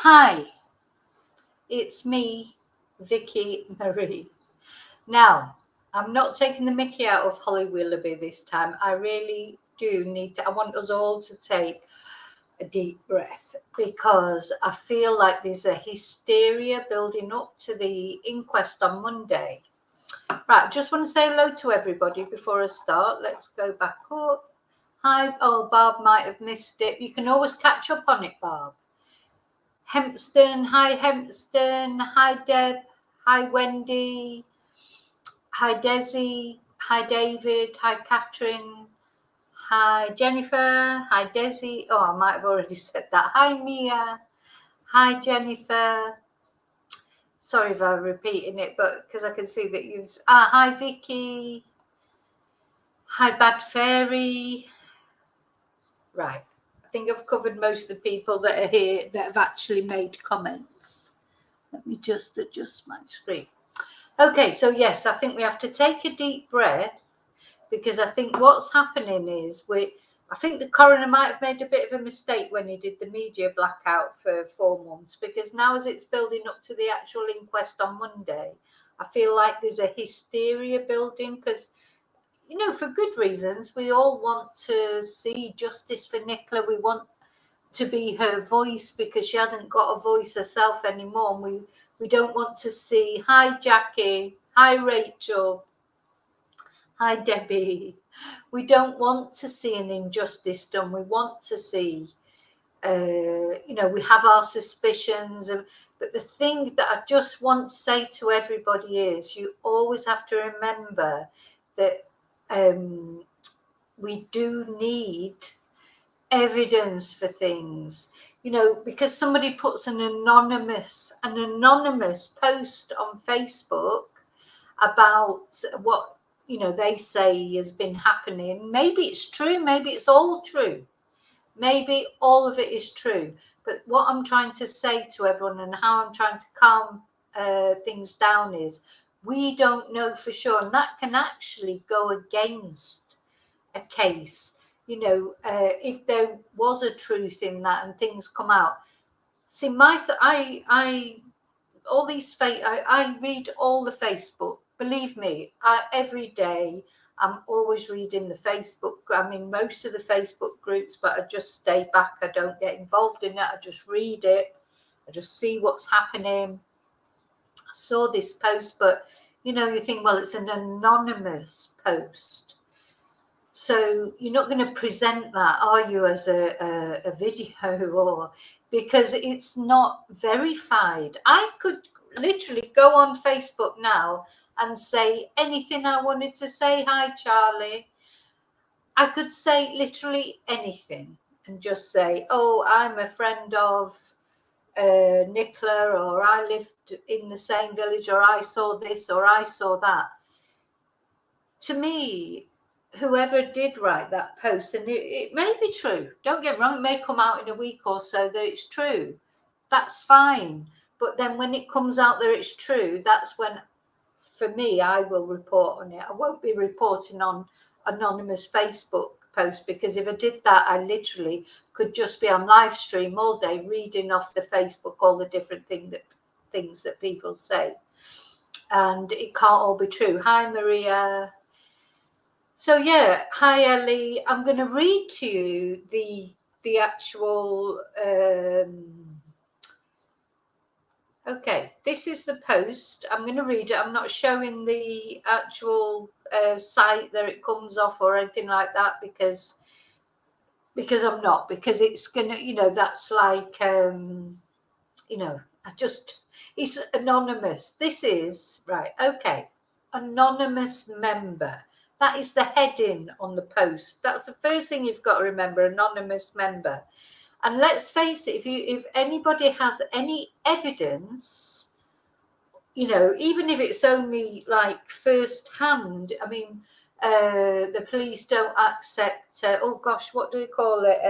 Hi, it's me, Vicky Marie. Now, I'm not taking the mickey out of Holly Willoughby this time. I really do need to, I want us all to take a deep breath because I feel like there's a hysteria building up to the inquest on Monday. Right, just want to say hello to everybody before I start. Let's go back up. Hi, oh, Barb might have missed it. You can always catch up on it, Barb. Hempston, hi Deb, hi Wendy, hi Desi, hi David, hi Catherine, hi Jennifer, hi Desi. Oh, I might have already said that. Hi Mia, hi Jennifer. Sorry if I'm repeating it, but because I can see that you've. Hi Vicky, hi Bad Fairy. Right, I think I've covered most of the people that are here that have actually made comments. Let me just adjust my screen. Okay, so yes, I think we have to take a deep breath because I think what's happening is I think the coroner might have made a bit of a mistake when he did the media blackout for 4 months, because now as it's building up to the actual inquest on Monday, I feel like there's a hysteria building because, you know, for good reasons, we all want to see justice for Nicola. We want to be her voice because she hasn't got a voice herself anymore. And we don't want to see, hi Jackie, hi Rachel, hi Debbie. We don't want to see an injustice done. We want to see, you know, we have our suspicions. But the thing that I just want to say to everybody is you always have to remember that we do need evidence for things, you know, because somebody puts an anonymous post on Facebook about what, you know, they say has been happening. Maybe it's true, maybe it's all true, maybe all of it is true, but what I'm trying to say to everyone and how I'm trying to calm things down is we don't know for sure, and that can actually go against a case. You know, if there was a truth in that and things come out. See, I read all the Facebook. Believe me, every day I'm always reading the Facebook. I mean, most of the Facebook groups, but I just stay back. I don't get involved in it. I just read it. I just see what's happening. I saw this post, but you know, you think, well, it's an anonymous post. So you're not going to present that, are you, as a video, or because it's not verified. I could literally go on Facebook now and say anything I wanted to say. Hi, Charlie. I could say literally anything and just say, oh, I'm a friend of Nicola, or I lived in the same village, or I saw this, or I saw that. To me, whoever did write that post, and it may be true, don't get me wrong, it may come out in a week or so that it's true, that's fine. But then when it comes out that it's true, that's when, for me, I will report on it. I won't be reporting on anonymous Facebook posts, because if I did that, I literally could just be on live stream all day reading off the Facebook all the different things that people say, and it can't all be true. Hi Maria. So yeah, hi Ellie. I'm going to read to you the actual. Okay, this is the post. I'm going to read it. I'm not showing the actual site that it comes off or anything like that because I'm not, because it's going to, you know, that's like, you know, it's anonymous. This is right. Okay, anonymous member. That is the heading on the post. That's the first thing you've got to remember, anonymous member. And let's face it, if anybody has any evidence, you know, even if it's only like first hand, I mean, the police don't accept, oh gosh, what do you call it?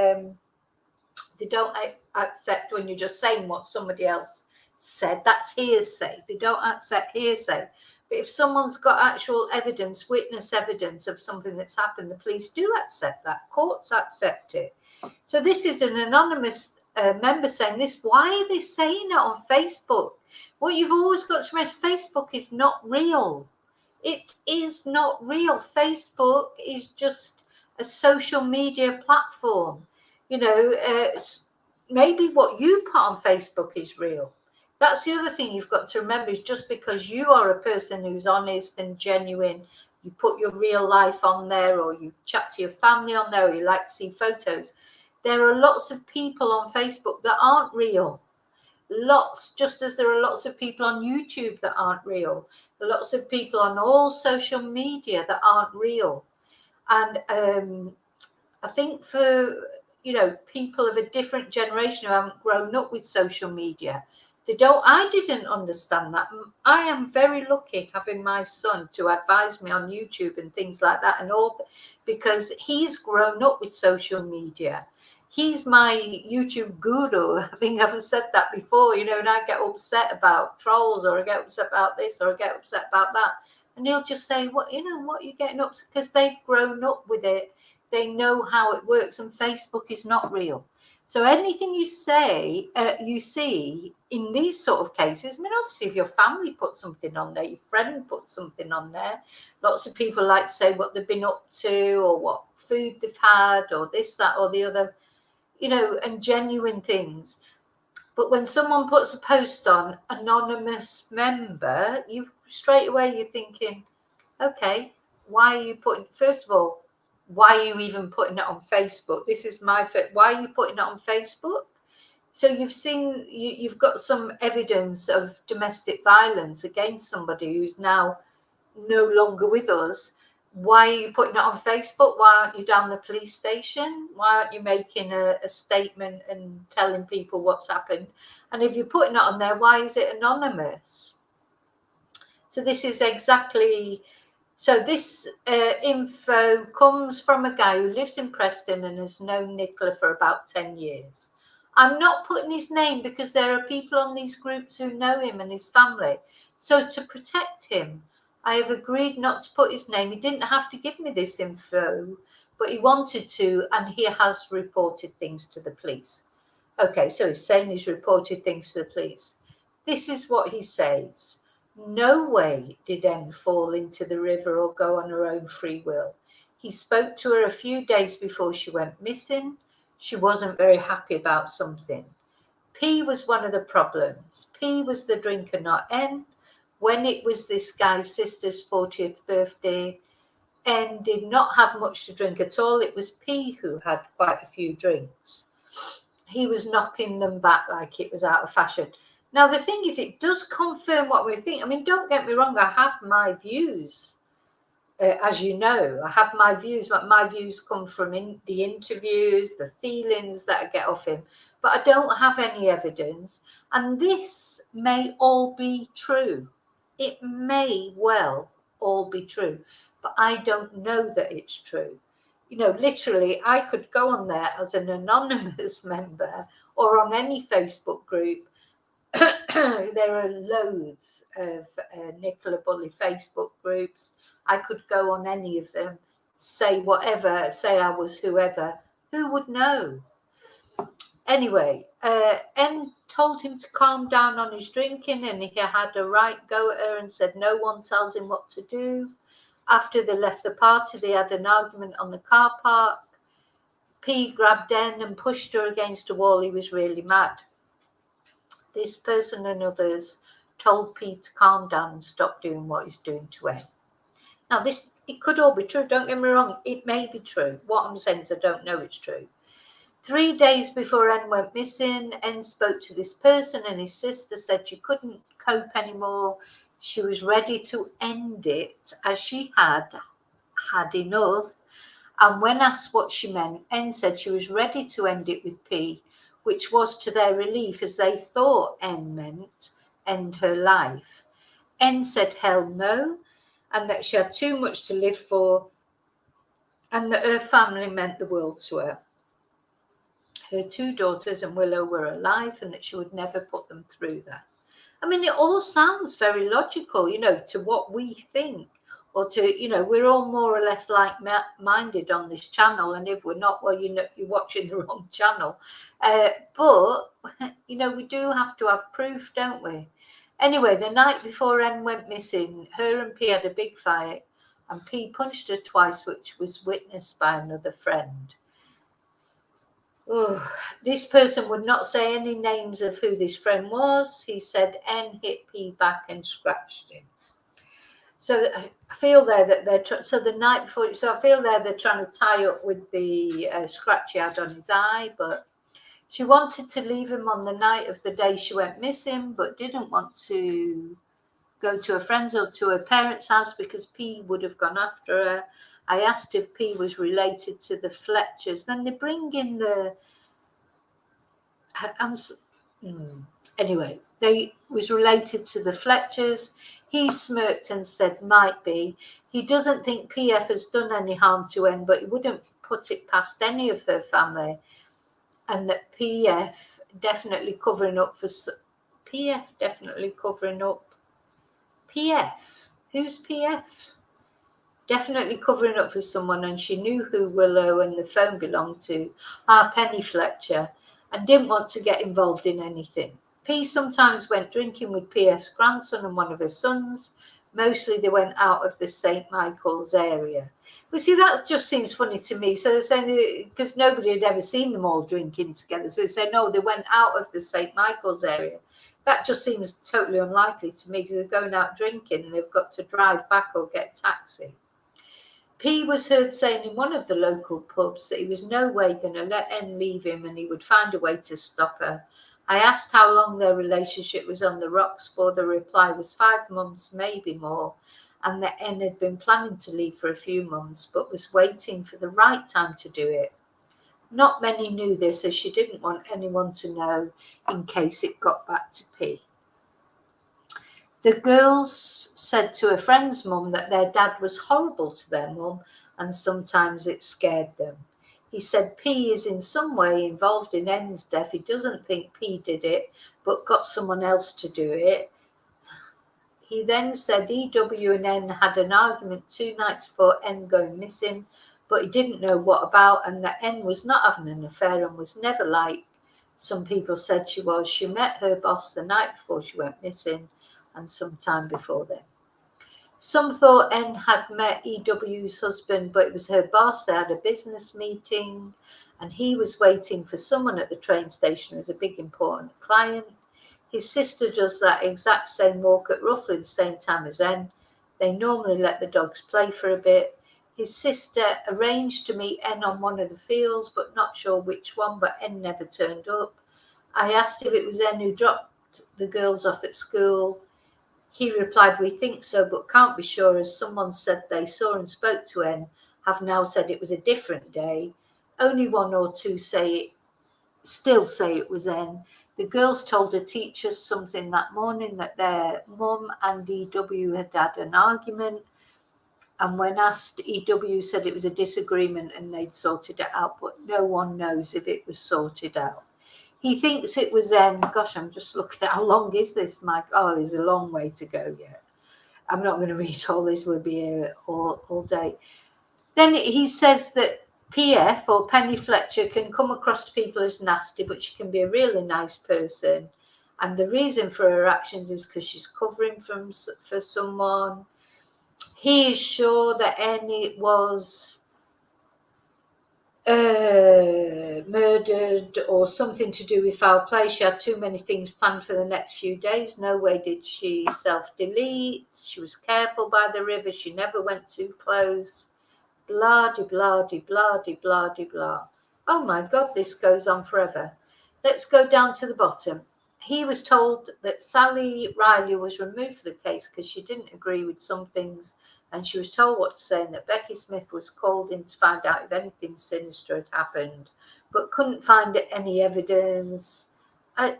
They don't accept when you're just saying what somebody else said. That's hearsay. They don't accept hearsay. But if someone's got actual evidence, witness evidence of something that's happened, the police do accept that. Courts accept it. So this is an anonymous member saying this. Why are they saying it on Facebook? What you've always got to remember, Facebook is not real. It is not real. Facebook is just a social media platform. You know, maybe what you put on Facebook is real. That's the other thing you've got to remember, is just because you are a person who's honest and genuine, you put your real life on there, or you chat to your family on there, or you like to see photos. There are lots of people on Facebook that aren't real. Lots, just as there are lots of people on YouTube that aren't real. Lots of people on all social media that aren't real. And I think for, you know, people of a different generation who haven't grown up with social media, I didn't understand that. I am very lucky having my son to advise me on YouTube and things like that, and all, because he's grown up with social media. He's my YouTube guru. I think I've said that before, you know, and I get upset about trolls, or I get upset about this, or I get upset about that. And he'll just say, what, you know, what are you getting up? Because they've grown up with it. They know how it works, and Facebook is not real. So anything you say, you see in these sort of cases, I mean, obviously if your family put something on there, your friend put something on there, lots of people like to say what they've been up to, or what food they've had, or this, that, or the other, you know, and genuine things. But when someone puts a post on anonymous member, you straight away you're thinking, okay, why are you putting, first of all, why are you even putting it on Facebook? This is why are you putting it on Facebook? So you've got some evidence of domestic violence against somebody who's now no longer with us. Why are you putting it on Facebook? Why aren't you down the police station? Why aren't you making a statement and telling people what's happened? And if you're putting it on there, why is it anonymous? So this is exactly... So this info comes from a guy who lives in Preston and has known Nicola for about 10 years. I'm not putting his name because there are people on these groups who know him and his family. So to protect him, I have agreed not to put his name. He didn't have to give me this info, but he wanted to, and he has reported things to the police. Okay, so he's saying he's reported things to the police. This is what he says. No way did Em fall into the river or go on her own free will. He spoke to her a few days before she went missing. She wasn't very happy about something. P was one of the problems. P was the drinker, not N. When it was this guy's sister's 40th birthday, N did not have much to drink at all. It was P who had quite a few drinks. He was knocking them back like it was out of fashion. Now, the thing is, it does confirm what we think. I mean, don't get me wrong, I have my views. As you know, I have my views, but my views come from the interviews, the feelings that I get off him. But I don't have any evidence. And this may all be true. It may well all be true. But I don't know that it's true. You know, literally, I could go on there as an anonymous member or on any Facebook group. There are loads of Nicola Bulley Facebook groups. I could go on any of them, say whatever, say I was whoever. Who would know? Anyway, N told him to calm down on his drinking, and he had a right go at her and said no one tells him what to do. After they left the party, they had an argument on the car park. P grabbed N and pushed her against a wall. He was really mad. This person and others told Pete to calm down and stop doing what he's doing to N. Now, it could all be true. Don't get me wrong. It may be true. What I'm saying is I don't know it's true. 3 days before N went missing, N spoke to this person, and his sister said she couldn't cope anymore. She was ready to end it, as she had enough. And when asked what she meant, N said she was ready to end it with P, which was to their relief, as they thought N meant end her life. N said hell no, and that she had too much to live for, and that her family meant the world to her. Her 2 daughters and Willow were alive, and that she would never put them through that. I mean, it all sounds very logical, you know, to what we think. or to, you know, we're all more or less like-minded on this channel, and if we're not, well, you know, you're watching the wrong channel. But you know, we do have to have proof, don't we? Anyway, the night before N went missing, her and P had a big fight, and P punched her twice, which was witnessed by another friend. Oh, this person would not say any names of who this friend was. He said N hit P back and scratched him. So I feel there that they're so the night before. So I feel there they're trying to tie up with the scratch he had on his eye. But she wanted to leave him on the night of the day she went missing, but didn't want to go to a friend's or to her parents' house because P would have gone after her. I asked if P was related to the Fletchers. Then they bring in the anyway, they was related to the Fletchers. He smirked and said might be. He doesn't think PF has done any harm to N, but he wouldn't put it past any of her family, and that PF definitely covering up for PF definitely covering up. PF, who's PF? Definitely covering up for someone, and she knew who Willow and the phone belonged to, Penny Fletcher, and didn't want to get involved in anything. P sometimes went drinking with PF's grandson and one of her sons. Mostly they went out of the St. Michael's area. Well, see, that just seems funny to me. So they're saying, because nobody had ever seen them all drinking together. So they say, no, they went out of the St. Michael's area. That just seems totally unlikely to me, because they're going out drinking and they've got to drive back or get a taxi. P was heard saying in one of the local pubs that he was no way going to let N leave him and he would find a way to stop her. I asked how long their relationship was on the rocks for. The reply was 5 months, maybe more, and that N had been planning to leave for a few months but was waiting for the right time to do it. Not many knew this, as she didn't want anyone to know in case it got back to P. The girls said to a friend's mum that their dad was horrible to their mum and sometimes it scared them. He said P is in some way involved in N's death. He doesn't think P did it, but got someone else to do it. He then said EW and N had an argument 2 nights before N going missing, but he didn't know what about, and that N was not having an affair and was never like some people said she was. She met her boss the night before she went missing, and sometime before then. Some thought N had met EW's husband, but it was her boss. They had a business meeting, and he was waiting for someone at the train station as a big important client. His sister does that exact same walk at roughly the same time as N. They normally let the dogs play for a bit. His sister arranged to meet N on one of the fields, but not sure which one, but N never turned up. I asked if it was N who dropped the girls off at school. He replied, we think so, but can't be sure, as someone said they saw and spoke to N, have now said it was a different day. Only 1 or 2 still say it was N. The girls told the teachers something that morning, that their mum and EW had had an argument, and when asked, EW said it was a disagreement and they'd sorted it out, but no one knows if it was sorted out. He thinks it was N. Gosh, I'm just looking at how long is this, Mike? Oh, there's a long way to go yet. I'm not going to read all this. We'll be here all day. Then he says that PF, or Penny Fletcher, can come across to people as nasty, but she can be a really nice person. And the reason for her actions is because she's covering for someone. He is sure that N was murdered or something to do with foul play. She had too many things planned for the next few days. No way did she self-delete. She was careful by the river. She never went too close. Blah, de, blah, de, blah, de, blah, de, blah. Oh my God, this goes on forever. Let's go down to the bottom. He was told that Sally Riley was removed from the case because she didn't agree with some things, and she was told what to say, and that Becky Smith was called in to find out if anything sinister had happened, but couldn't find any evidence. I'm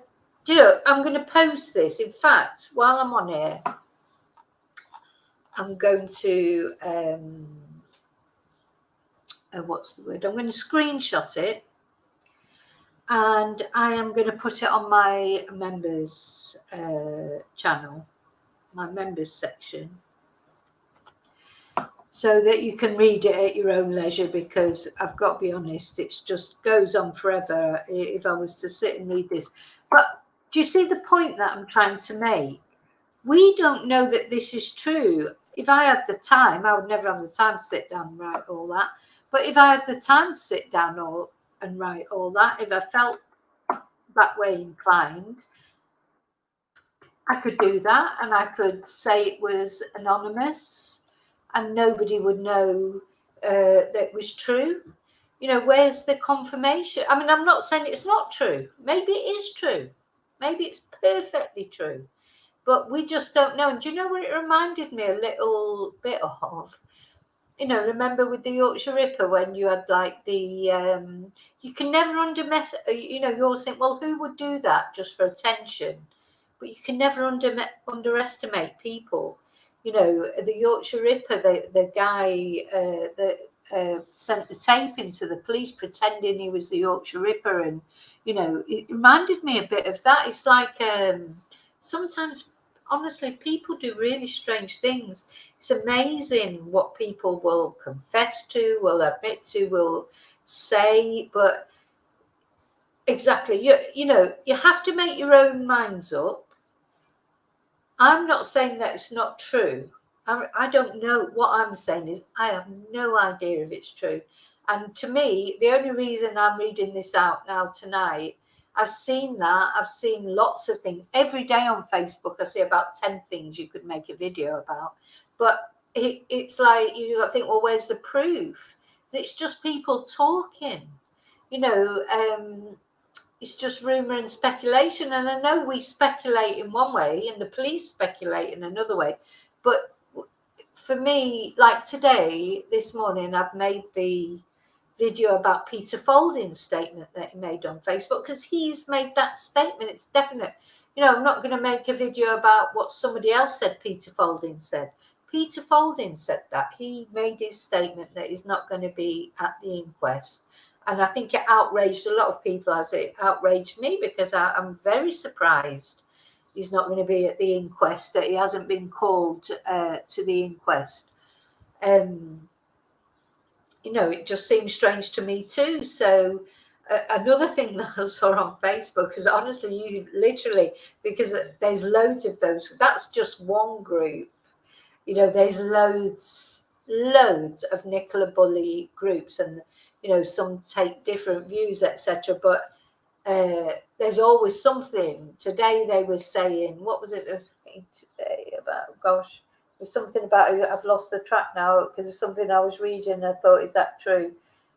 going to post this. In fact, while I'm on here, I'm going to, what's the word? I'm going to screenshot it, and I am going to put it on my members channel, my members section. so that you can read it at your own leisure, because I've got to be honest, it just goes on forever if I was to sit and read this. But do you see the point that I'm trying to make? We don't know that this is true. If I had the time, I would never have the time to sit down and write all that. But if I had the time to sit down and write all that, if I felt that way inclined, I could do that, and I could say it was anonymous and nobody would know that it was true. You know, where's the confirmation? I mean, I'm not saying it's not true. Maybe it is true. Maybe it's perfectly true. But we just don't know. And do you know what it reminded me a little bit of? You know, remember with the Yorkshire Ripper, when you had like the, you can never you know, you always think, well, who would do that just for attention? But you can never underestimate people. You know, the Yorkshire Ripper, the guy that sent the tape into the police pretending he was the Yorkshire Ripper. And, you know, it reminded me a bit of that. It's like sometimes, honestly, people do really strange things. It's amazing what people will confess to, will admit to, will say. But exactly, you know, you have to make your own minds up. I'm not saying that it's not true. I don't know. What I'm saying is I have no idea if it's true. And to me, the only reason I'm reading this out now tonight, I've seen that. I've seen lots of things. Every day on Facebook, I see about 10 things you could make a video about. But it's like, you got to think, well, where's the proof? It's just people talking. You know, it's just rumor and speculation. And I know we speculate in one way and the police speculate in another way. But for me, like today, this morning, I've made the video about Peter Folding's statement that he made on Facebook, because he's made that statement. It's definite. You know, I'm not going to make a video about what somebody else said Peter Folding said. Peter Folding said that. He made his statement that he's not going to be at the inquest. And I think it outraged a lot of people, as it outraged me, because I'm very surprised he's not going to be at the inquest, that he hasn't been called to the inquest. You know, it just seems strange to me too. So another thing that I saw on Facebook is, honestly, you literally, because there's loads of those, that's just one group. You know, there's loads of Nicola Bulley groups, and, you know, some take different views, etc. But there's always something. Today they were saying, what was it they were saying today about, gosh, there's something about, I've lost the track now, because there's something I was reading and I thought, is that true?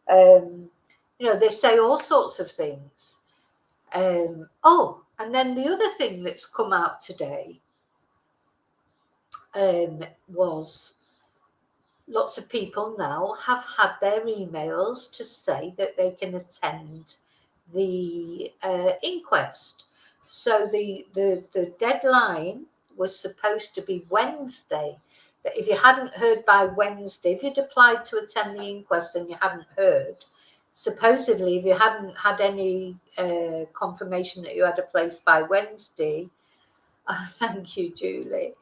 You know, they say all sorts of things. Oh, and then the other thing that's come out today was lots of people now have had their emails to say that they can attend the inquest. So the deadline was supposed to be Wednesday. That if you hadn't heard by Wednesday, if you'd applied to attend the inquest and you hadn't heard, supposedly if you hadn't had any confirmation that you had a place by Wednesday, thank you, Julie.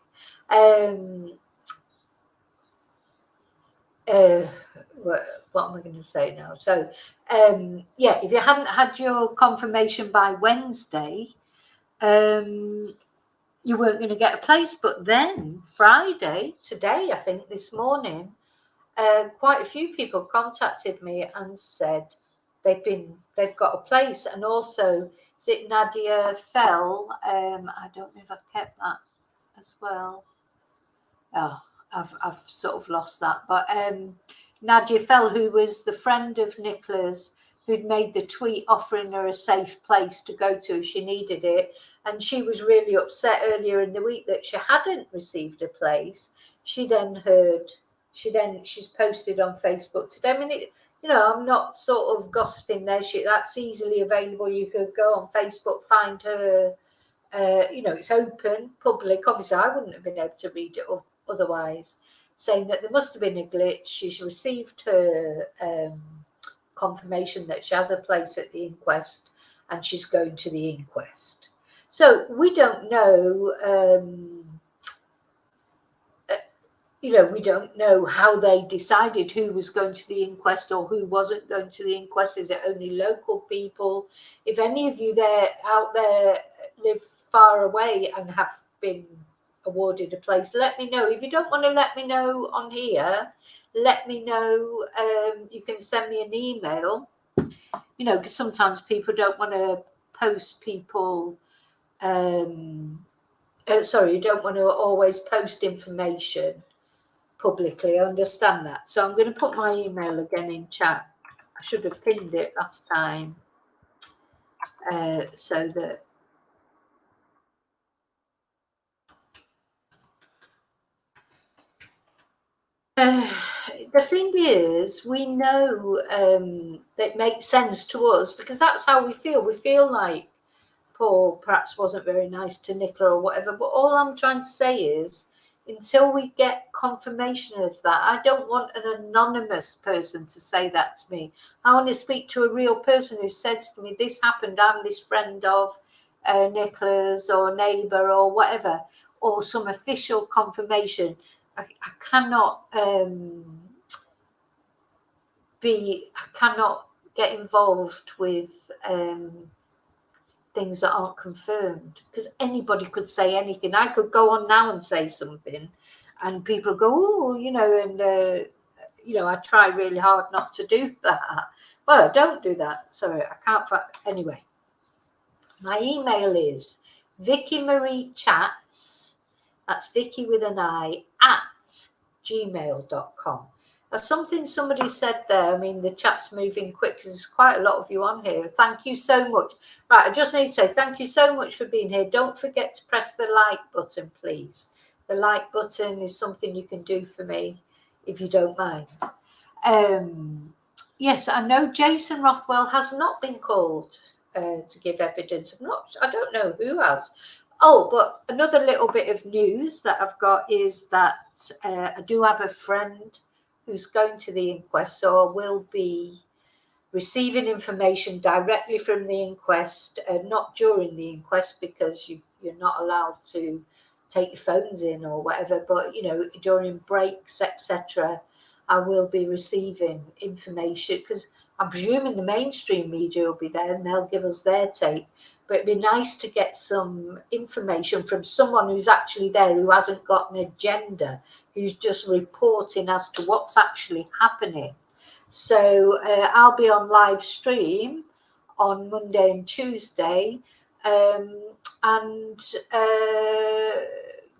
What am I going to say now? So, yeah, if you hadn't had your confirmation by Wednesday, you weren't going to get a place. But then Friday, today, I think this morning, quite a few people contacted me and said they've got a place. And also, is it Nadia Fell? I don't know if I've kept that as well. Oh, I've sort of lost that. But Nadia Fell, who was the friend of Nicola's, who'd made the tweet offering her a safe place to go to if she needed it, and she was really upset earlier in the week that she hadn't received a place. She's posted on Facebook today. I mean, you know, I'm not sort of gossiping there. That's easily available. You could go on Facebook, find her. You know, it's open, public. Obviously, I wouldn't have been able to read it otherwise. Saying that there must have been a glitch. She's received her confirmation that she has a place at the inquest, and she's going to the inquest. So we don't know. you know, we don't know how they decided who was going to the inquest or who wasn't going to the inquest. Is it only local people? If any of you out there live far away and have been awarded a place, let me know. If you don't want to let me know on here, let me know. You can send me an email, you know, because sometimes people don't want to post people. Sorry, you don't want to always post information publicly. I understand that. So I'm going to put my email again in chat. I should have pinned it last time, so that the thing is, we know that it makes sense to us because that's how we feel. We feel like Paul perhaps wasn't very nice to Nicola or whatever. But all I'm trying to say is, until we get confirmation of that, I don't want an anonymous person to say that to me. I want to speak to a real person who says to me, this happened, I'm this friend of Nicola's or neighbour or whatever, or some official confirmation. I cannot I cannot get involved with things that aren't confirmed, because anybody could say anything. I could go on now and say something and people go, oh, you know, and you know, I try really hard not to do that. Well, I don't do that. Sorry, I can't. Anyway, my email is Vicky Marie Chats, that's Vicky with an I, at gmail.com. Something somebody said there, I mean, the chat's moving quick because there's quite a lot of you on here. Thank you so much. Right, I just need to say thank you so much for being here. Don't forget to press the like button, please. The like button is something you can do for me, if you don't mind. Yes, I know Jason Rothwell has not been called to give evidence. I don't know who has. Oh, but another little bit of news that I've got is that I do have a friend who's going to the inquest, so I will be receiving information directly from the inquest, not during the inquest because you're not allowed to take your phones in or whatever, but you know, during breaks, etc., I will be receiving information because I'm presuming the mainstream media will be there and they'll give us their take. But it'd be nice to get some information from someone who's actually there, who hasn't got an agenda, who's just reporting as to what's actually happening. So I'll be on live stream on Monday and Tuesday,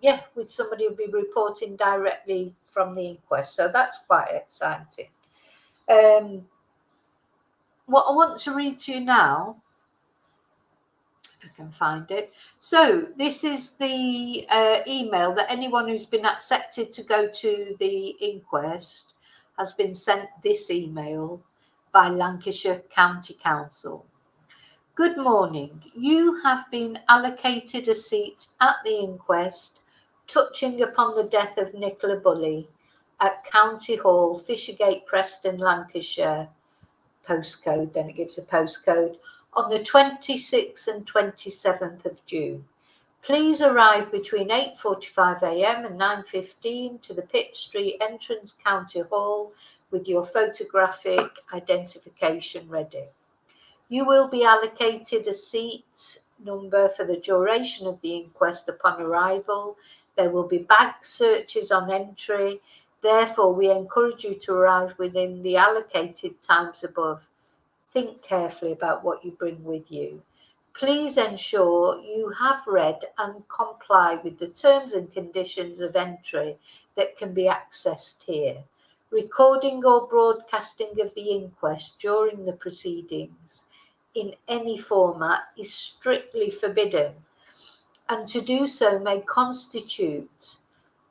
yeah, with somebody who'll be reporting directly from the inquest. So that's quite exciting. What I want to read to you now, if I can find it. So this is the email that anyone who's been accepted to go to the inquest has been sent this email by Lancashire County Council. Good morning. You have been allocated a seat at the inquest touching upon the death of Nicola Bulley at County Hall, Fishergate, Preston, Lancashire, postcode, then it gives a postcode, on the 26th and 27th of June. Please arrive between 8:45 a.m. and 9:15 to the Pitt Street entrance, County Hall, with your photographic identification ready. You will be allocated a seat number for the duration of the inquest upon arrival. There will be bag searches on entry. Therefore, we encourage you to arrive within the allocated times above. Think carefully about what you bring with you. Please ensure you have read and comply with the terms and conditions of entry that can be accessed here. Recording or broadcasting of the inquest during the proceedings in any format is strictly forbidden, and to do so may constitute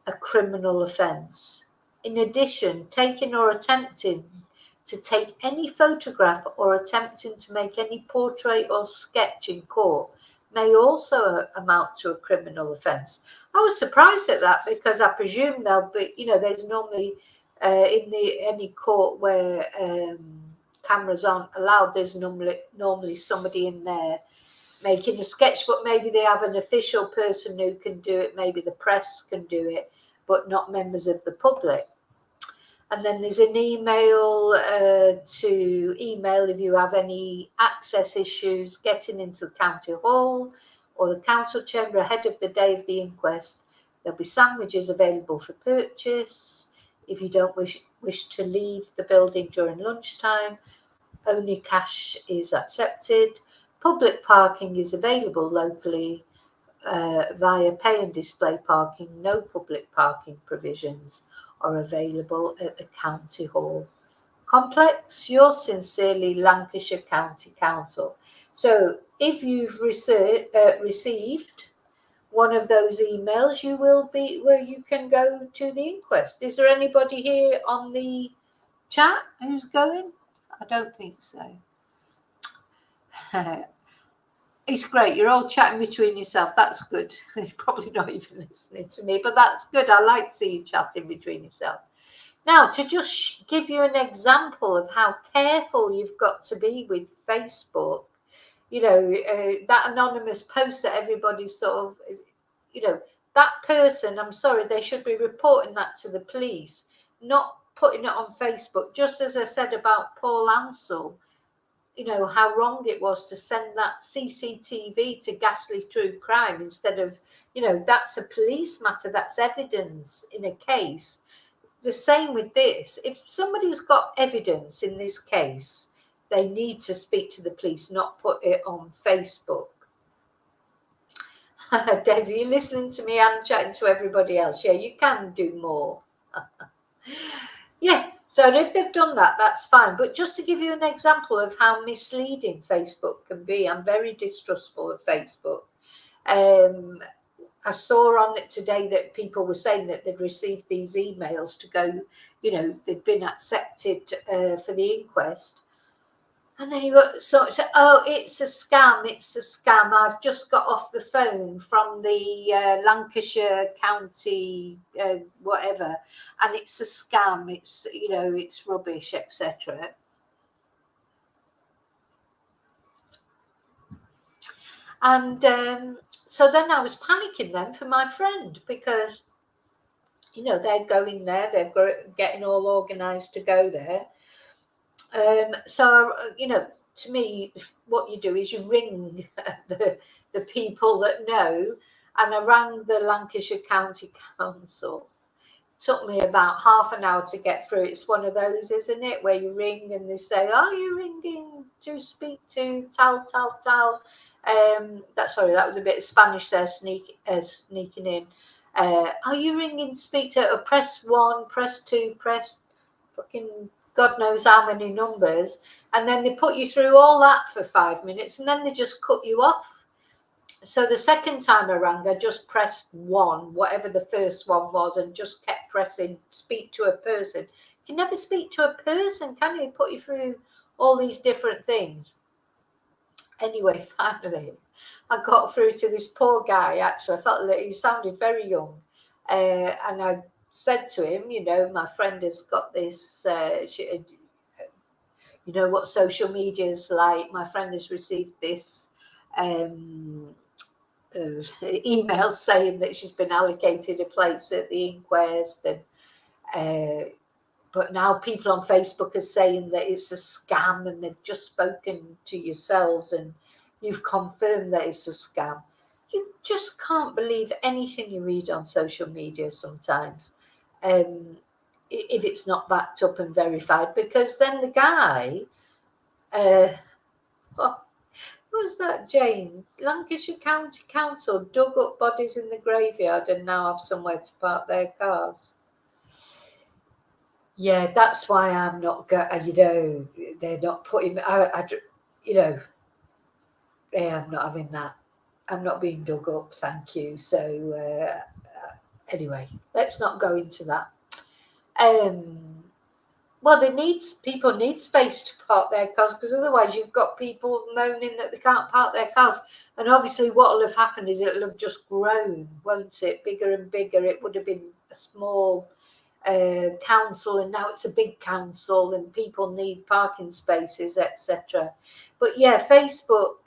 a criminal offence. In addition, taking or attempting to take any photograph or attempting to make any portrait or sketch in court may also amount to a criminal offence. I was surprised at that because I presume there'll be, you know, there's normally in any court where cameras aren't allowed, there's normally somebody in there making a sketch, but maybe they have an official person who can do it, maybe the press can do it. but not members of the public. And then there's an email to email if you have any access issues getting into the county hall or the council chamber ahead of the day of the inquest. There'll be sandwiches available for purchase. If you don't wish to leave the building during lunchtime, only cash is accepted. Public parking is available locally via pay and display parking. No public parking provisions are available at the County Hall complex. Yours sincerely, Lancashire County Council. So if you've received one of those emails, you will be where you can go to the inquest. Is there anybody here on the chat who's going? I don't think so. It's great. You're all chatting between yourself. That's good. You're probably not even listening to me, but that's good. I like to see you chatting between yourself. Now, to just give you an example of how careful you've got to be with Facebook, you know, that anonymous post that everybody's sort of, you know, that person, I'm sorry, they should be reporting that to the police, not putting it on Facebook. Just as I said about Paul Ansell, you know, how wrong it was to send that CCTV to Ghastly True Crime instead of, you know, that's a police matter, that's evidence in a case. The same with this. If somebody's got evidence in this case, they need to speak to the police, not put it on Facebook. Desi, you're listening to me and chatting to everybody else. Yeah, you can do more. Yeah, so if they've done that, that's fine. But just to give you an example of how misleading Facebook can be, I'm very distrustful of Facebook. I saw on it today that people were saying that they'd received these emails to go, you know, they'd been accepted for the inquest. And then you got sort of, oh, it's a scam, it's a scam. I've just got off the phone from the Lancashire County, whatever, and it's a scam, it's, you know, it's rubbish, etc. And so then I was panicking then for my friend because, you know, they're going there, they're getting all organised to go there. So, you know, to me, what you do is you ring the people that know, and I rang the Lancashire County Council. It took me about half an hour to get through. It's one of those, isn't it, where you ring and they say, "Are you ringing to speak to tal?" Sorry, that was a bit of Spanish there sneaking in. Are you ringing to speak to? Press 1, press 2, press fucking God knows how many numbers, and then they put you through all that for 5 minutes, and then they just cut you off. So the second time I rang, I just pressed 1, whatever the first one was, and just kept pressing speak to a person. You can never speak to a person, can you? Put you through all these different things. Anyway, finally, I got through to this poor guy. Actually, I felt that he sounded very young, and I said to him, you know, my friend has got this, you know what social media is like. My friend has received this email saying that she's been allocated a place at the inquest, and but now people on Facebook are saying that it's a scam, and they've just spoken to yourselves and you've confirmed that it's a scam. You just can't believe anything you read on social media sometimes, if it's not backed up and verified, because then the guy, what was that, Jane? Lancashire County Council dug up bodies in the graveyard and now have somewhere to park their cars. Yeah, that's why I'm not going, you know, they're not putting, you know, yeah, I'm not having that. I'm not being dug up, thank you. So anyway, let's not go into that. Well, people need space to park their cars, because otherwise you've got people moaning that they can't park their cars. And obviously what will have happened is it'll have just grown, won't it? Bigger and bigger. It would have been a small council, and now it's a big council, and people need parking spaces, etc. But yeah, Facebook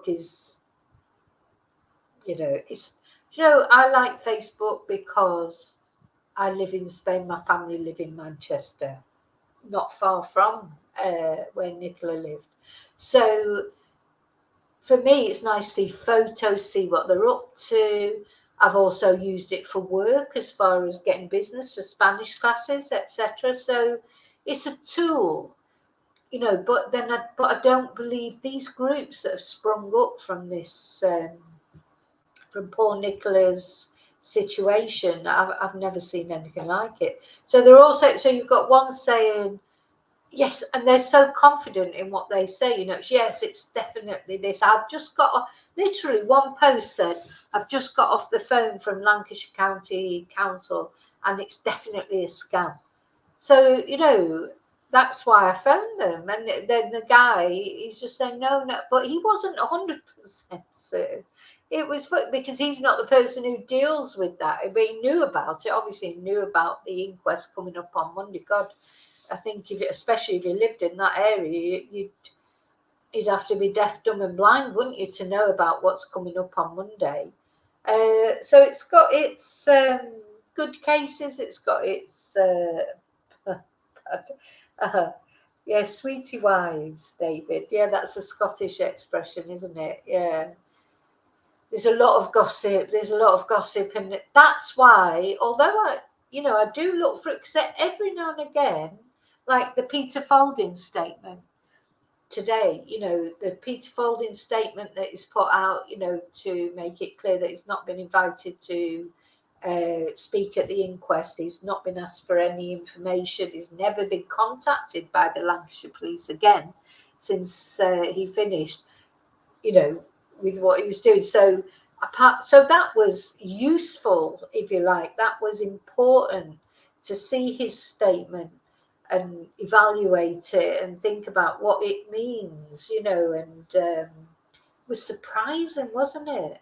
is, you know, it's You know, I like Facebook because I live in Spain. My family live in Manchester, not far from where Nicola lived. So for me, it's nice to see photos, see what they're up to. I've also used it for work as far as getting business for Spanish classes, etc. So it's a tool, you know. But I don't believe these groups that have sprung up from this, from poor Nicola's situation. I've never seen anything like it. So they're also, so you've got one saying, yes, and they're so confident in what they say, you know, yes, it's definitely this. I've just got, literally one post said, I've just got off the phone from Lancashire County Council and it's definitely a scam. So, you know, that's why I phoned them. And then the guy, he's just saying, no, but he wasn't 100% certain. It was because he's not the person who deals with that. But he knew about it. Obviously, he knew about the inquest coming up on Monday. God, I think especially if you lived in that area, you'd have to be deaf, dumb, and blind, wouldn't you, to know about what's coming up on Monday? So it's got its good cases. It's got its yeah, sweetie wives, David. Yeah, that's a Scottish expression, isn't it? Yeah. There's a lot of gossip. There's a lot of gossip, and that's why, although I do look for it, because every now and again, like the Peter Folding statement today, the Peter Folding statement that is put out, to make it clear that he's not been invited to speak at the inquest. He's not been asked for any information. He's never been contacted by the Lancashire police again since he finished, with what he was doing. So that was useful, if you like. That was important to see his statement and evaluate it and think about what it means, and it was surprising, wasn't it?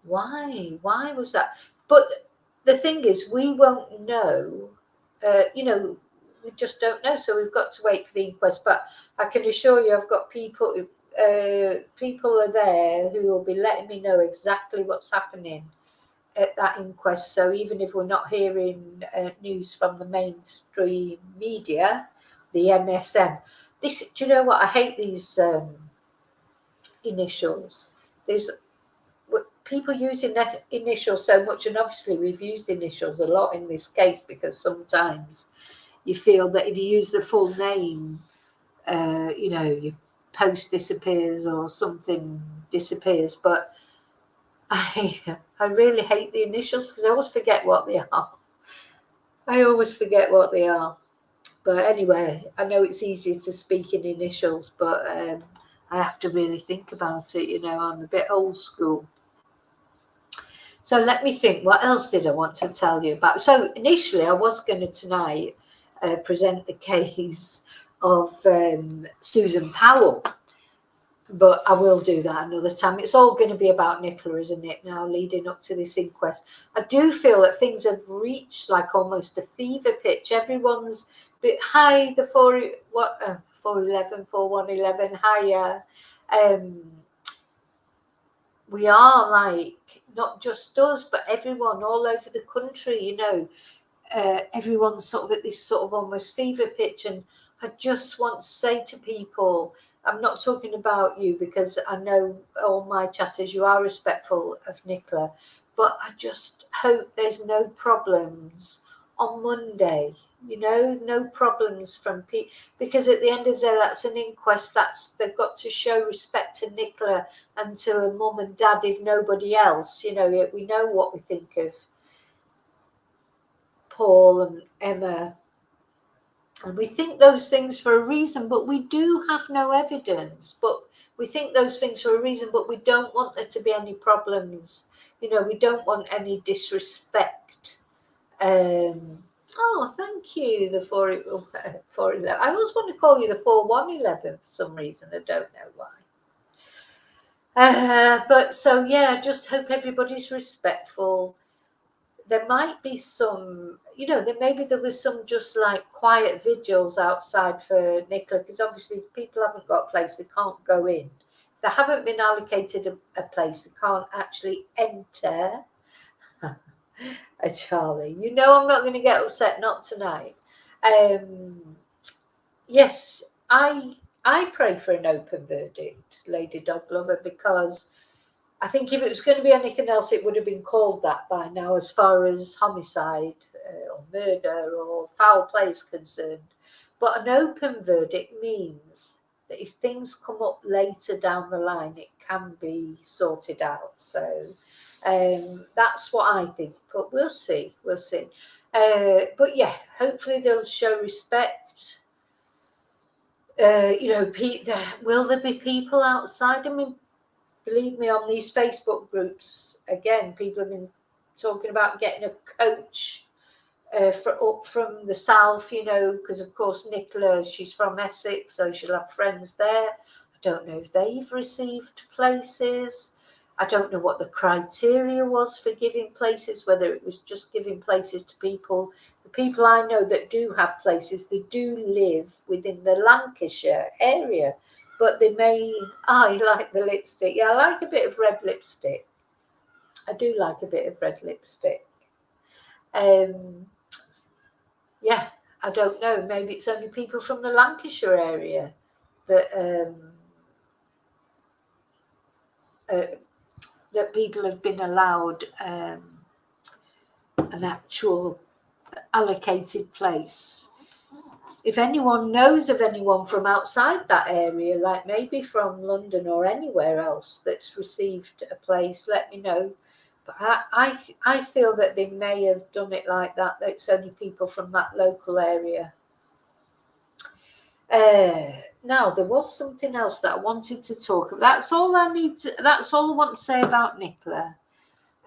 Why was that? But the thing is, we won't know, we just don't know. So we've got to wait for the inquest. But I can assure you, I've got people are there who will be letting me know exactly what's happening at that inquest. So even if we're not hearing news from the mainstream media, the MSM, do you know what? I hate these initials. There's people using that initials so much, and obviously we've used initials a lot in this case because sometimes you feel that if you use the full name, your post disappears or something disappears. But I really hate the initials because I always forget what they are. But anyway, I know it's easy to speak in initials, but I have to really think about it. I'm a bit old school. So let me think, what else did I want to tell you about? So initially I was going to tonight present the case of Susan Powell, but I will do that another time. It's all going to be about Nicola, isn't it, now, leading up to this inquest. I do feel that things have reached like almost a fever pitch. Everyone's bit high, the 4111 higher. We are like, not just us, but everyone all over the country, everyone's sort of at this sort of almost fever pitch. And I just want to say to people, I'm not talking about you because I know all my chatters, you are respectful of Nicola, but I just hope there's no problems on Monday, no problems from people, because at the end of the day, that's an inquest. They've got to show respect to Nicola and to her mum and dad, if nobody else. We know what we think of Paul and Emma, and we think those things for a reason, but we do have no evidence. But we think those things for a reason, but we don't want there to be any problems. We don't want any disrespect. Oh, thank you, the 411. I always want to call you the 4111 for some reason. I don't know why. But so, yeah, I just hope everybody's respectful. There might be some, there was some just like quiet vigils outside for Nicola, because obviously if people haven't got a place, they can't go in. If they haven't been allocated a place, they can't actually enter. Charlie, you know I'm not going to get upset, not tonight. Yes, I pray for an open verdict, Lady Doglover, because I think if it was going to be anything else, it would have been called that by now, as far as homicide or murder or foul play is concerned. But an open verdict means that if things come up later down the line, it can be sorted out. So that's what I think. But we'll see. We'll see. But yeah, hopefully they'll show respect. Will there be people outside? I mean, believe me, on these Facebook groups, again, people have been talking about getting a coach up from the south, because of course Nicola, she's from Essex, so she'll have friends there. I don't know if they've received places. I don't know what the criteria was for giving places, whether it was just giving places to people. The people I know that do have places, they do live within the Lancashire area, but they may, I like the lipstick. Yeah, I like a bit of red lipstick. I do like a bit of red lipstick. Yeah, I don't know. Maybe it's only people from the Lancashire area that that people have been allowed an actual allocated place. If anyone knows of anyone from outside that area, like maybe from London or anywhere else that's received a place, let me know. But I feel that they may have done it like that. That it's only people from that local area. Now there was something else that I wanted to talk about. That's all I need to. That's all I want to say about Nicola.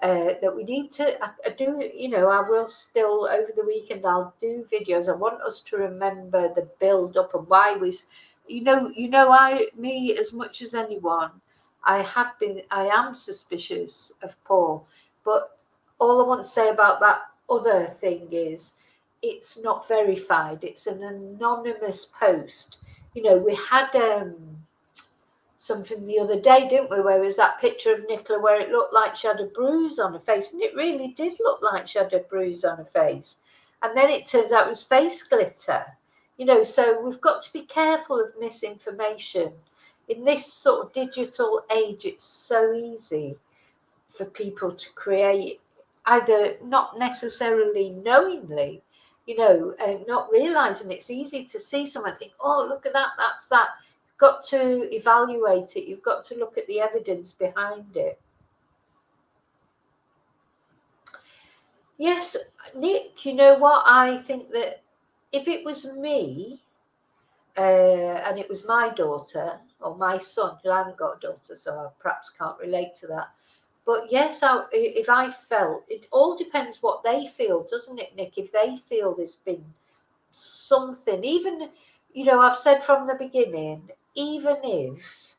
That we need to do. I will still over the weekend. I'll do videos. I want us to remember the build up and why we. Me as much as anyone. I am suspicious of Paul, but all I want to say about that other thing is it's not verified. It's an anonymous post. We had something the other day, didn't we, where it was that picture of Nicola where it looked like she had a bruise on her face, and it really did look like she had a bruise on her face. And then it turns out it was face glitter. So we've got to be careful of misinformation. In this sort of digital age, it's so easy for people to create, either not necessarily knowingly, not realizing. It's easy to see someone and think, oh, look at that, that's that. You've got to evaluate it. You've got to look at the evidence behind it. Yes, Nick, you know what? I think that if it was me, and it was my daughter or my son, because I haven't got a daughter, so I perhaps can't relate to that. But yes, if I felt, it all depends what they feel, doesn't it, Nick? If they feel there's been something, even, I've said from the beginning, even if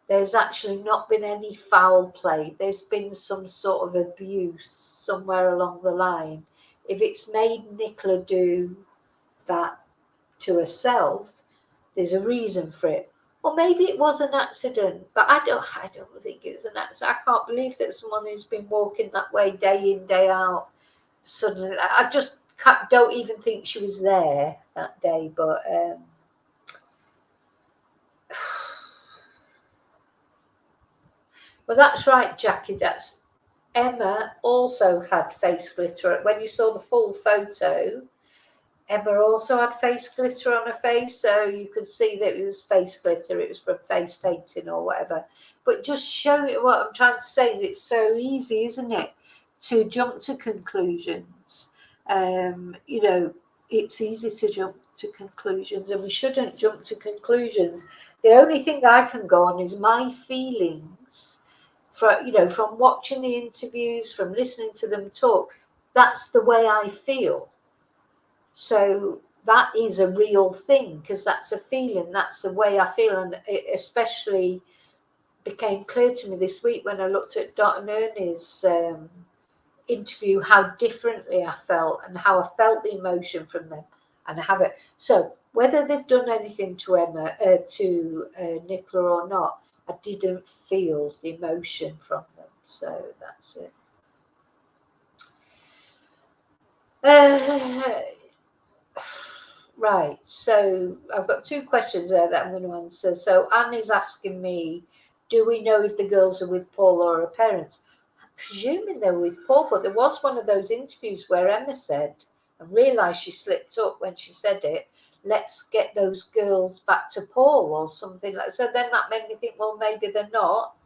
there's actually not been any foul play, there's been some sort of abuse somewhere along the line, if it's made Nicola do that to herself, there's a reason for it. Or maybe it was an accident, but I don't think it was an accident. I can't believe that someone who's been walking that way day in, day out, suddenly, I just don't even think she was there that day. But well, that's right, Jackie. That's Emma also had face glitter. When you saw the full photo, Emma also had face glitter on her face, so you could see that it was face glitter. It was from face painting or whatever. But just show it. What I'm trying to say is it's so easy, isn't it, to jump to conclusions. It's easy to jump to conclusions, and we shouldn't jump to conclusions. The only thing I can go on is my feelings. From watching the interviews, from listening to them talk, that's the way I feel. So that is a real thing, because that's a feeling, that's the way I feel. And it especially became clear to me this week when I looked at Dot and Ernie's interview, how differently I felt and how I felt the emotion from them. And I have it. So whether they've done anything to Emma, Nicola or not, I didn't feel the emotion from them. So that's it. Right, so I've got two questions there that I'm going to answer. So Anne is asking me, do we know if the girls are with Paul or her parents? I'm presuming they were with Paul, but there was one of those interviews where Emma said, and realised she slipped up when she said it, let's get those girls back to Paul or something like that. So then that made me think, well, maybe they're not.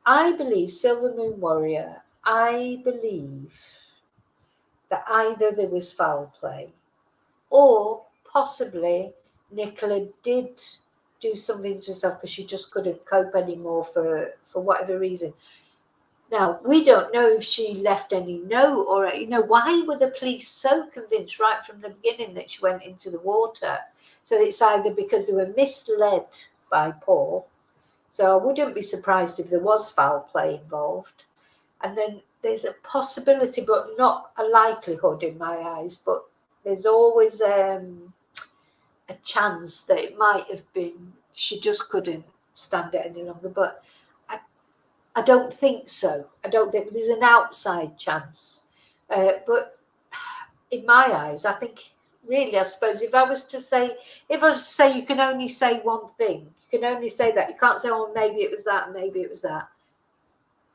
I believe Silver Moon Warrior, I believe that either there was foul play or possibly Nicola did do something to herself because she just couldn't cope anymore for whatever reason. Now, we don't know if she left any note or, why were the police so convinced right from the beginning that she went into the water? So it's either because they were misled by Paul. So I wouldn't be surprised if there was foul play involved. And then there's a possibility, but not a likelihood in my eyes, but there's always a chance that it might have been she just couldn't stand it any longer. But I don't think so. I don't think there's an outside chance. But in my eyes, I think really, I suppose if I was to say you can only say one thing, you can only say that. You can't say, oh, maybe it was that, maybe it was that.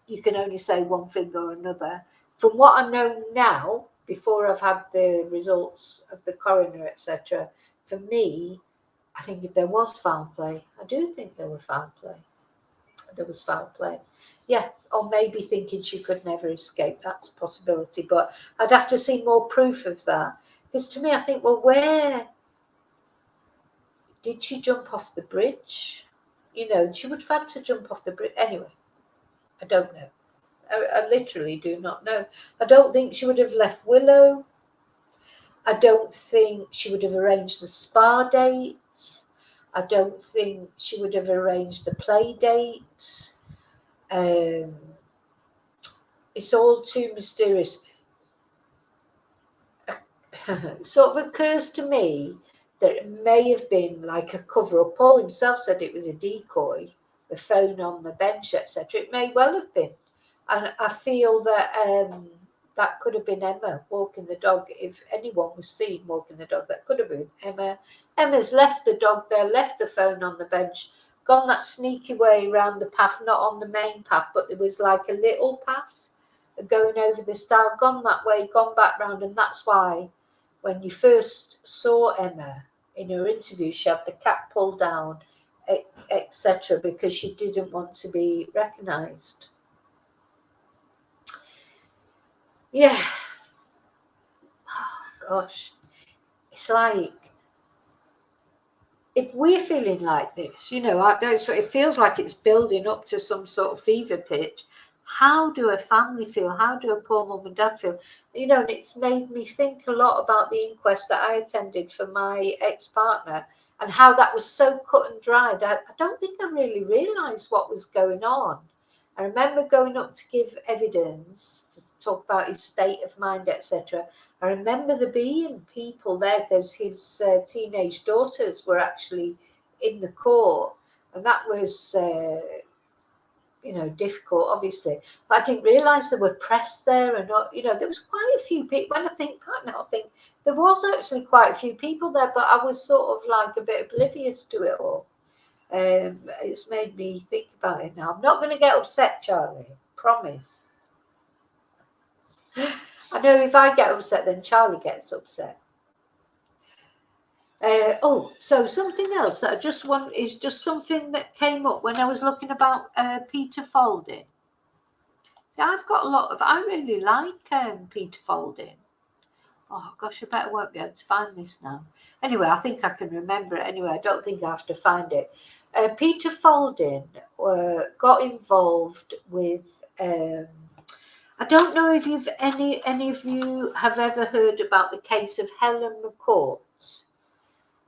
You can only say one thing or another. From what I know now, before I've had the results of the coroner, etc., for me, I think if there was foul play, I do think there was foul play. There was foul play. Yeah, or maybe thinking she could never escape. That's a possibility. But I'd have to see more proof of that. Because to me, I think, well, where did she jump off the bridge? She would have had to jump off the bridge. Anyway, I don't know. I literally do not know. I don't think she would have left Willow. I don't think she would have arranged the spa dates. I don't think she would have arranged the play dates. It's all too mysterious. It sort of occurs to me that it may have been like a cover-up. Paul himself said it was a decoy, the phone on the bench, etc. It may well have been. And I feel that that could have been Emma walking the dog. If anyone was seen walking the dog, that could have been Emma. Emma's left the dog there, left the phone on the bench, gone that sneaky way around the path, not on the main path, but there was like a little path going over the stile, gone that way, gone back round. And that's why when you first saw Emma in her interview, she had the cap pulled down, etc., because she didn't want to be recognised. Yeah. Oh, gosh. It's like, if we're feeling like this, it feels like it's building up to some sort of fever pitch. How do a family feel? How do a poor mum and dad feel? And it's made me think a lot about the inquest that I attended for my ex-partner and how that was so cut and dried. I don't think I really realised what was going on. I remember going up to give evidence, to talk about his state of mind, etc. I remember there being people there because his teenage daughters were actually in the court, and that was difficult, obviously. But I didn't realise there were press there, and there was quite a few people. When I think back now, I think there was actually quite a few people there, but I was sort of like a bit oblivious to it all. It's made me think about it now. I'm not going to get upset, Charlie. Promise. I know if I get upset, then Charlie gets upset. So something else that I just want is just something that came up when I was looking about Peter Falding. I've got I really like Peter Falding. Oh gosh, I better won't be able to find this now. Anyway, I think I can remember it. Anyway, I don't think I have to find it. Peter Falding got involved with. I don't know if any of you have ever heard about the case of Helen McCourt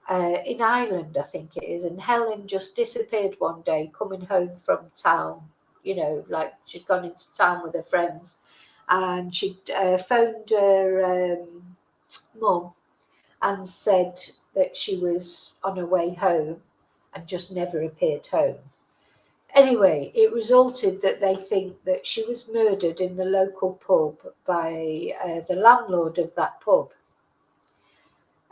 in Ireland, I think it is. And Helen just disappeared one day coming home from town. Like she'd gone into town with her friends, and she'd phoned her mum and said that she was on her way home and just never appeared home. Anyway, it resulted that they think that she was murdered in the local pub by the landlord of that pub.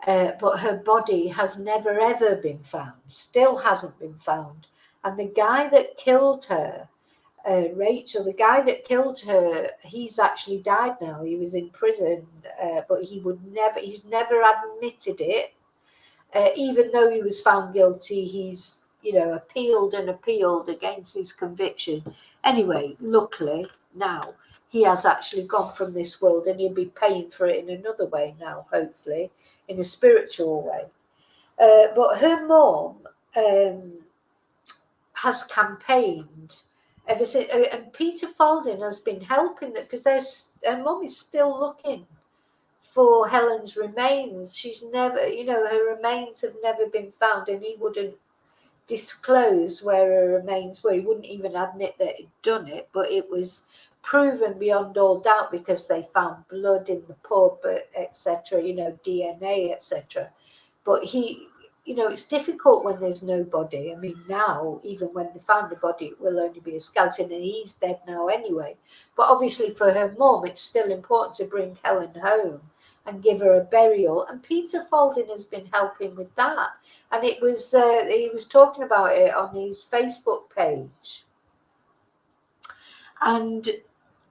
But her body has never ever been found, still hasn't been found. And the guy that killed her, Rachel, the guy that killed her, he's actually died now. He was in prison, but he's never admitted it. Even though he was found guilty, he's, appealed and appealed against his conviction. Anyway, luckily now he has actually gone from this world, and he'll be paying for it in another way now, hopefully, in a spiritual way. But her mom has campaigned ever since, and Peter Falding has been helping them, because her mom is still looking for Helen's remains. She's never, her remains have never been found, and he wouldn't disclose where her remains were. He wouldn't even admit that he'd done it, but it was proven beyond all doubt because they found blood in the pub, etc., DNA, etc. But it's difficult when there's no body. I mean, now, even when they found the body, it will only be a skeleton, and he's dead now anyway. But obviously for her mum, it's still important to bring Helen home and give her a burial. And Peter Falding has been helping with that. And it was he was talking about it on his Facebook page.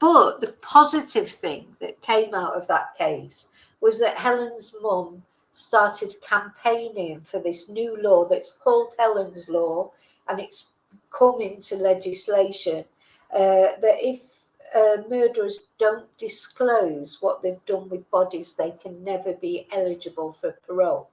But the positive thing that came out of that case was that Helen's mum started campaigning for this new law that's called Helen's Law, and it's come into legislation, that if murderers don't disclose what they've done with bodies, they can never be eligible for parole.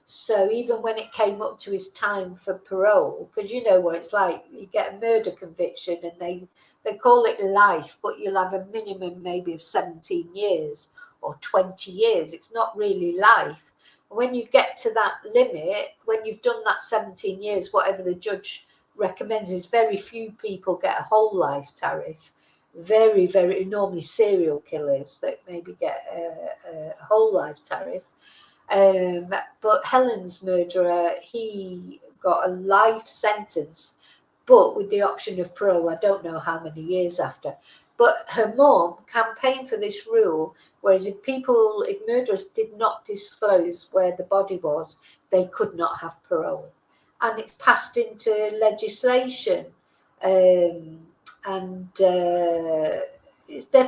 So even when it came up to his time for parole, because you know what it's like, you get a murder conviction and they call it life, but you'll have a minimum maybe of 17 years or 20 years. It's not really life. When you get to that limit, when you've done that 17 years, whatever the judge recommends, is very few people get a whole life tariff. Very, very, normally serial killers that maybe get a whole life tariff. But Helen's murderer, he got a life sentence, but with the option of parole. I don't know how many years after. But her mum campaigned for this rule, whereas if murderers did not disclose where the body was, they could not have parole. And it's passed into legislation. And they're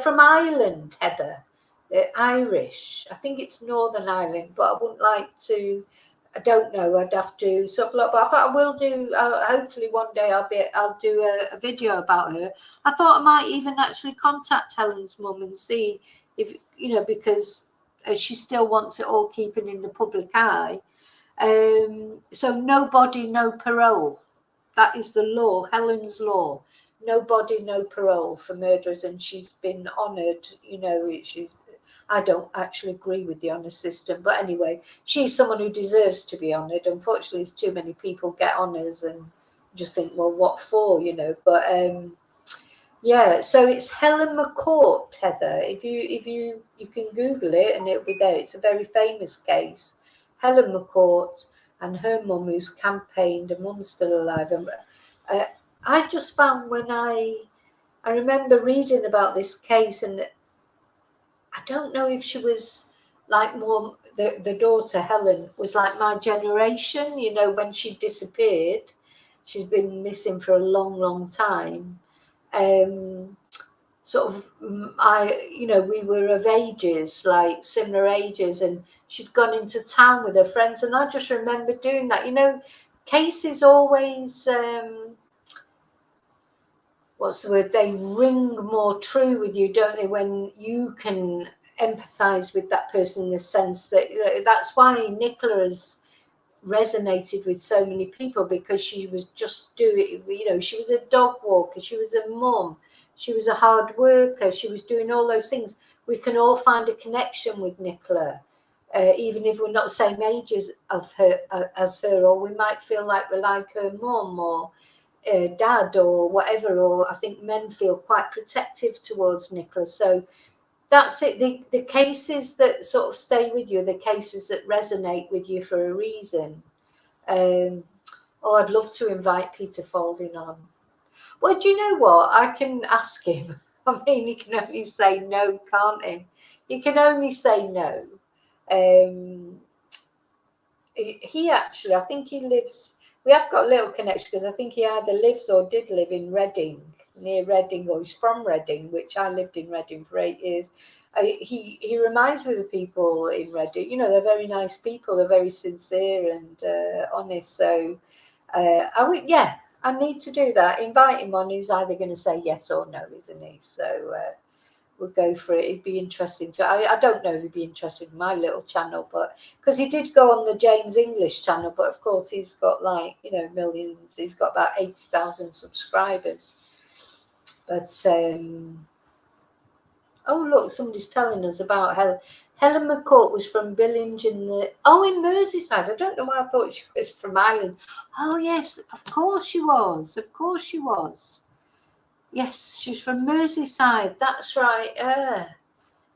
from Ireland, Heather. They're Irish. I think it's Northern Ireland, but I wouldn't like to. I don't know. I'd have to sort of look. But I thought I will do. Hopefully, one day I'll do a video about her. I thought I might even actually contact Helen's mum and see if because she still wants it all keeping in the public eye. So no body, no parole. That is the law, Helen's law. No body, no parole for murderers, and she's been honoured. I don't actually agree with the honour system, but anyway, she's someone who deserves to be honoured. Unfortunately, too many people get honours and just think, well, what for, But yeah, so it's Helen McCourt, Heather. If you can Google it and it'll be there. It's a very famous case. Helen McCourt and her mum, who's campaigned. Her mum's still alive. And I just found when I remember reading about this case, and I don't know if she was like more, the daughter, Helen, was like my generation, when she disappeared. She's been missing for a long, long time. Sort of, we were of ages, like similar ages, and she'd gone into town with her friends. And I just remember doing that. Cases always, what's the word? They ring more true with you, don't they? When you can empathize with that person, in the sense that that's why Nicola has resonated with so many people, because she was just doing, she was a dog walker, she was a mum, she was a hard worker, she was doing all those things. We can all find a connection with Nicola, even if we're not the same age as her, or we might feel like we're like her mum or dad or whatever, or I think men feel quite protective towards Nicola. So that's it. The cases that sort of stay with you, the cases that resonate with you for a reason. I'd love to invite Peter Falding on. Well, do you know what? I can ask him. I mean, he can only say no, can't he? He can only say no. He actually, I think he lives, we have got a little connection because I think he either lives or did live in Reading, near Reading, or he's from Reading, which I lived in Reading for 8 years. He reminds me of the people in Reading. You know, they're very nice people. They're very sincere and honest. So I would, yeah, I need to do that. Invite him on. He's either going to say yes or no, isn't he? So we'll go for it. It'd be interesting to. I don't know if he'd be interested in my little channel, but because he did go on the James English channel, but of course he's got like, you know, millions. He's got about 80,000 subscribers. But oh look, somebody's telling us about Helen McCourt was from Billinge in Merseyside. I don't know why I thought she was from Ireland. Oh yes, of course she was. Of course she was. Yes, she's from Merseyside. That's right.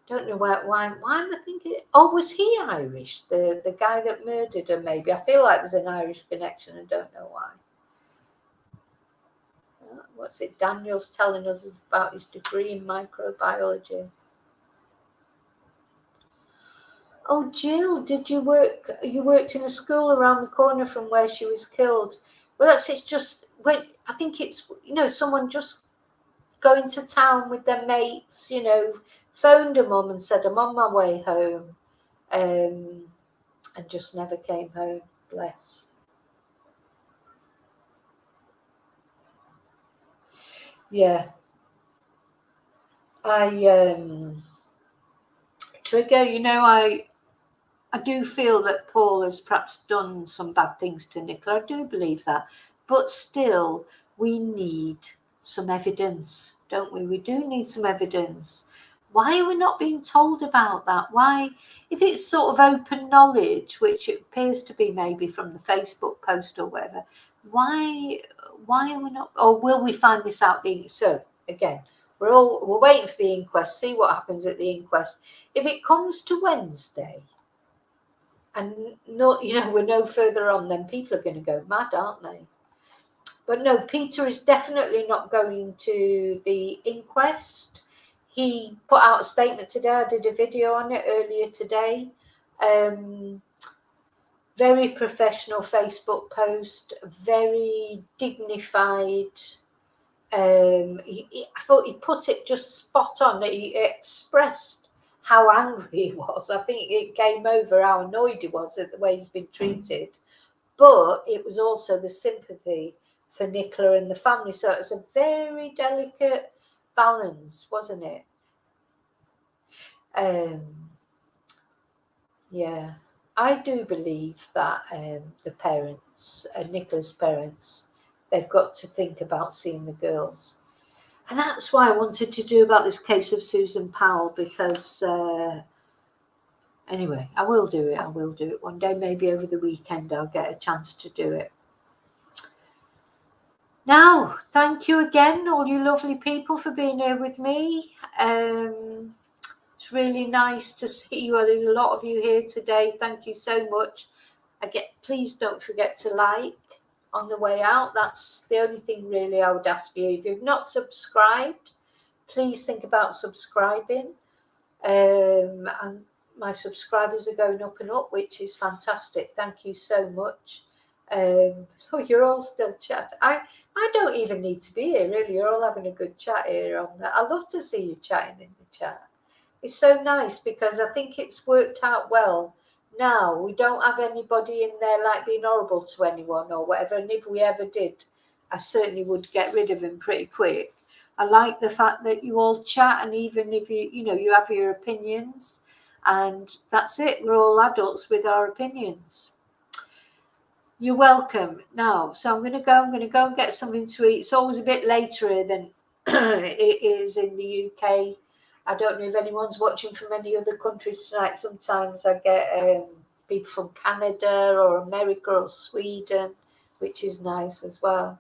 Don't know why am I thinking? Oh, was he Irish? The guy that murdered her, maybe. I feel like there's an Irish connection. I don't know why. What's it? Daniel's telling us about his degree in microbiology. Oh, Jill, did you work? You worked in a school around the corner from where she was killed. Well, that's it. Just when I think it's, you know, someone just going to town with their mates, you know, phoned her mum and said, I'm on my way home, and just never came home. Bless. Yeah. Trigger, you know, I do feel that Paul has perhaps done some bad things to Nicola. I do believe that. But still, we need some evidence, don't we? We do need some evidence. Why are we not being told about that? Why, if it's sort of open knowledge, which it appears to be maybe from the Facebook post or whatever, why are we not, or will we find this out? So again, we're waiting for the inquest, see what happens at the inquest. If it comes to Wednesday, and no, you know, we're no further on, then people are going to go mad, aren't they? But no, Peter is definitely not going to the inquest. He put out a statement today. I did a video on it earlier today. Very professional Facebook post, very dignified. I thought he put it just spot on. He expressed how angry he was. I think it came over how annoyed he was at the way he's been treated. But it was also the sympathy for Nicola and the family. So it was a very delicate balance, wasn't it? Yeah, I do believe that the parents, Nicola's parents, they've got to think about seeing the girls. And that's why I wanted to do about this case of Susan Powell, because anyway, I will do it. I will do it one day. Maybe over the weekend I'll get a chance to do it. Now, thank you again, all you lovely people, for being here with me. It's really nice to see you. There's a lot of you here today. Thank you so much. Please don't forget to like on the way out. That's the only thing really I would ask you. If you've not subscribed, please think about subscribing. And my subscribers are going up and up, which is fantastic. Thank you so much. So you're all still chatting. I don't even need to be here, really. You're all having a good chat here on that. I love to see you chatting in the chat. It's so nice because I think it's worked out well. Now we don't have anybody in there like being horrible to anyone or whatever. And if we ever did, I certainly would get rid of him pretty quick. I like the fact that you all chat, and even if you have your opinions, and that's it. We're all adults with our opinions. You're welcome. Now, so I'm going to go and get something to eat. It's always a bit later here than it is in the UK. I don't know if anyone's watching from any other countries tonight. Sometimes I get people from Canada or America or Sweden, which is nice as well.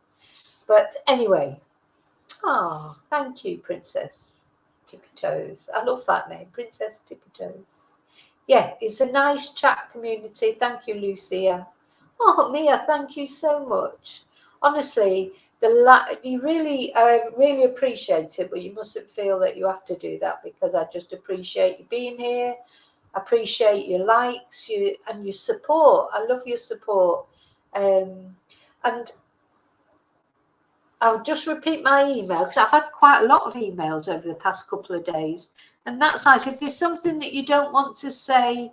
But anyway, thank you, Princess Tippy Toes. I love that name, Princess Tippy Toes. Yeah, it's a nice chat community. Thank you, Lucia. Oh, Mia, thank you so much. honestly, you really, really appreciate it, but you mustn't feel that you have to do that, because I just appreciate you being here. I appreciate your likes, and your support. I love your support. And I'll just repeat my email, because I've had quite a lot of emails over the past couple of days, and that's nice. If there's something that you don't want to say,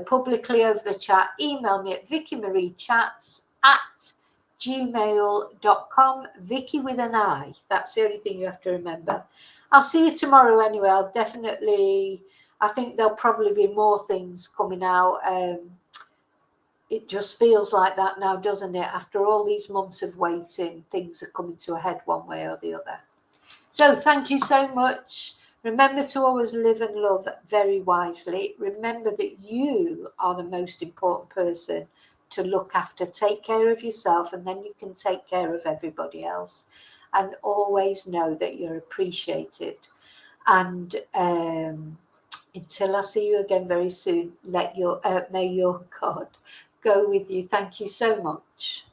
publicly over the chat, email me at vickymariechats@gmail.com. Vicky with an I. That's the only thing you have to remember. I'll see you tomorrow anyway. I think there'll probably be more things coming out. It just feels like that now, doesn't it? After all these months of waiting, things are coming to a head one way or the other. So thank you so much. Remember to always live and love very wisely. Remember that you are the most important person to look after. Take care of yourself, and then you can take care of everybody else. And always know that you're appreciated. And until I see you again very soon, may your God go with you. Thank you so much.